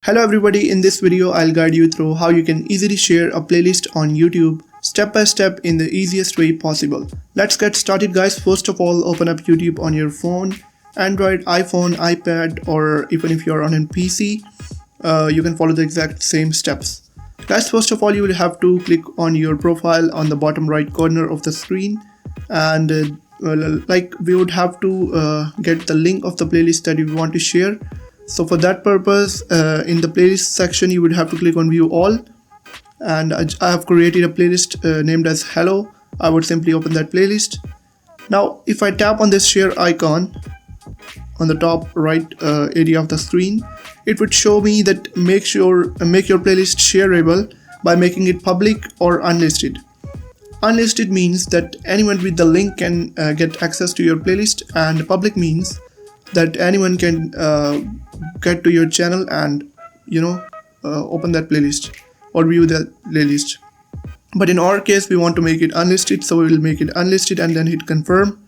Hello everybody, in this video I'll guide you through how you can easily share a playlist on YouTube step by step in the easiest way possible. Let's get started guys. First of all, open up YouTube on your phone, Android, iPhone, iPad, or even if you're on a PC, you can follow the exact same steps. Guys, first of all you will have to click on your profile on the bottom right corner of the screen, and we would have to get the link of the playlist that you want to share. So for that purpose, in the playlist section you would have to click on view all, and I have created a playlist named as hello. I would simply open that playlist. Now if I tap on this share icon on the top right area of the screen, it would show me that make your playlist shareable by making it public or unlisted. Unlisted means that anyone with the link can get access to your playlist, and public means that anyone can get to your channel and open that playlist or view that playlist. But in our case we want to make it unlisted, so we will make it unlisted and then hit confirm.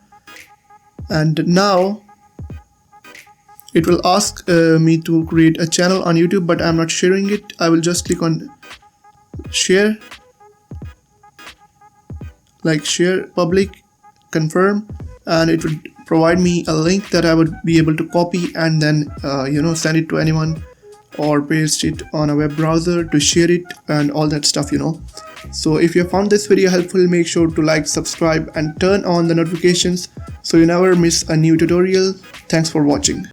And now it will ask me to create a channel on YouTube, but I'm not sharing it. I will just click on share, like share public, confirm, and it would provide me a link that I would be able to copy and then send it to anyone, or paste it on a web browser to share it and all that stuff. So if you found this video helpful, make sure to like, subscribe and turn on the notifications so you never miss a new tutorial. Thanks for watching.